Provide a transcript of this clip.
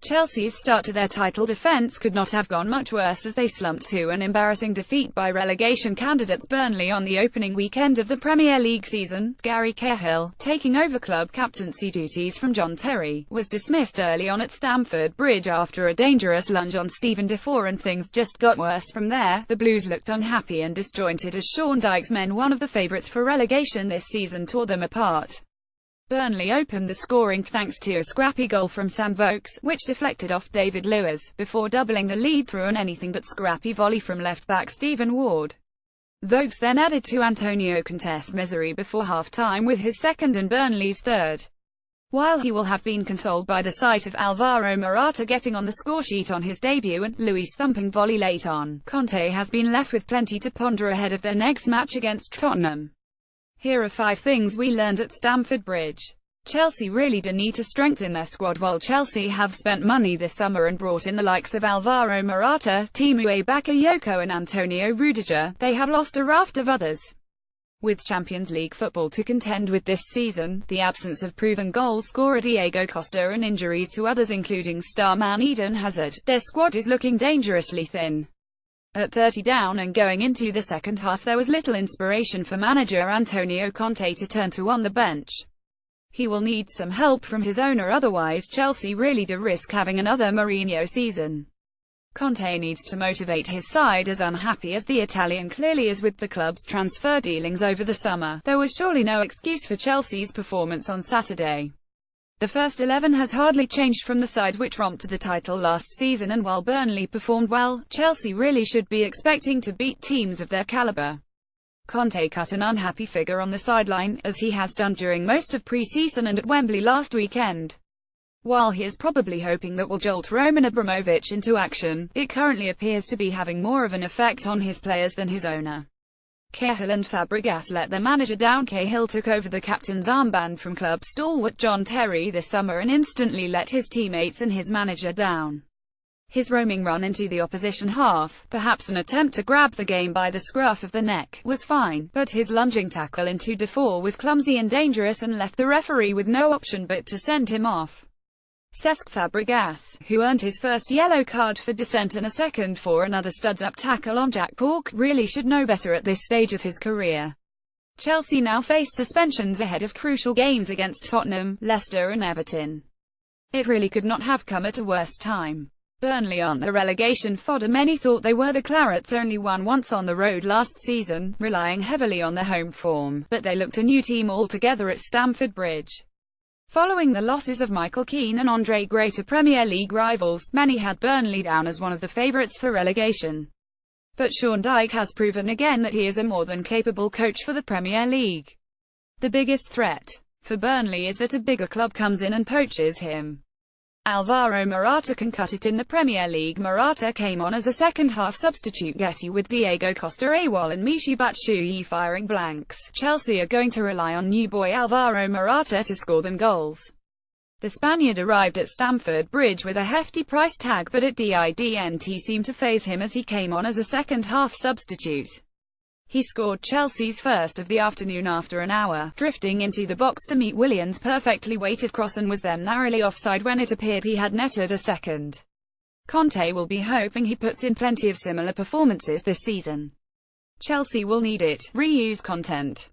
Chelsea's start to their title defence could not have gone much worse as they slumped to an embarrassing defeat by relegation candidates Burnley on the opening weekend of the Premier League season. Gary Cahill, taking over club captaincy duties from John Terry, was dismissed early on at Stamford Bridge after a dangerous lunge on Steven Defour, and things just got worse from there. The Blues looked unhappy and disjointed as Sean Dyche's men, one of the favourites for relegation this season, tore them apart. Burnley opened the scoring thanks to a scrappy goal from Sam Vokes, which deflected off David Lewis, before doubling the lead through an anything-but-scrappy volley from left-back Stephen Ward. Vokes then added to Antonio Conte's misery before half-time with his second and Burnley's third. While he will have been consoled by the sight of Alvaro Morata getting on the scoresheet on his debut and Luis' thumping volley late on, Conte has been left with plenty to ponder ahead of their next match against Tottenham. Here are 5 things we learned at Stamford Bridge. Chelsea really do need to strengthen their squad. While Chelsea have spent money this summer and brought in the likes of Alvaro Morata, Timu Bakayoko and Antonio Rudiger, they have lost a raft of others. With Champions League football to contend with this season, the absence of proven goal scorer Diego Costa and injuries to others including star man Eden Hazard, their squad is looking dangerously thin. At 30 down and going into the second half, there was little inspiration for manager Antonio Conte to turn to on the bench. He will need some help from his owner, otherwise Chelsea really do risk having another Mourinho season. Conte needs to motivate his side. As unhappy as the Italian clearly is with the club's transfer dealings over the summer, there was surely no excuse for Chelsea's performance on Saturday. The first 11 has hardly changed from the side which romped to the title last season, and while Burnley performed well, Chelsea really should be expecting to beat teams of their calibre. Conte cut an unhappy figure on the sideline, as he has done during most of pre-season and at Wembley last weekend. While he is probably hoping that will jolt Roman Abramovich into action, it currently appears to be having more of an effect on his players than his owner. Cahill and Fabregas let their manager down. Cahill took over the captain's armband from club stalwart John Terry this summer and instantly let his teammates and his manager down. His roaming run into the opposition half, perhaps an attempt to grab the game by the scruff of the neck, was fine, but his lunging tackle into Defour was clumsy and dangerous and left the referee with no option but to send him off. Cesc Fabregas, who earned his first yellow card for dissent and a second for another studs-up tackle on Jack Pork, really should know better at this stage of his career. Chelsea now face suspensions ahead of crucial games against Tottenham, Leicester and Everton. It really could not have come at a worse time. Burnley aren't the relegation fodder many thought they were. The Clarets only won once on the road last season, relying heavily on their home form, but they looked a new team altogether at Stamford Bridge. Following the losses of Michael Keane and Andre Gray to Premier League rivals, many had Burnley down as one of the favourites for relegation. But Sean Dyche has proven again that he is a more than capable coach for the Premier League. The biggest threat for Burnley is that a bigger club comes in and poaches him. Alvaro Morata can cut it in the Premier League. Morata came on as a second-half substitute Getty with Diego Costa AWOL and Michy Batshuayi firing blanks. Chelsea are going to rely on new boy Alvaro Morata to score them goals. The Spaniard arrived at Stamford Bridge with a hefty price tag, but it didn't seem to faze him as he came on as a second-half substitute. He scored Chelsea's first of the afternoon after an hour, drifting into the box to meet Willian's perfectly weighted cross, and was then narrowly offside when it appeared he had netted a second. Conte will be hoping he puts in plenty of similar performances this season. Chelsea will need it. Reuse content.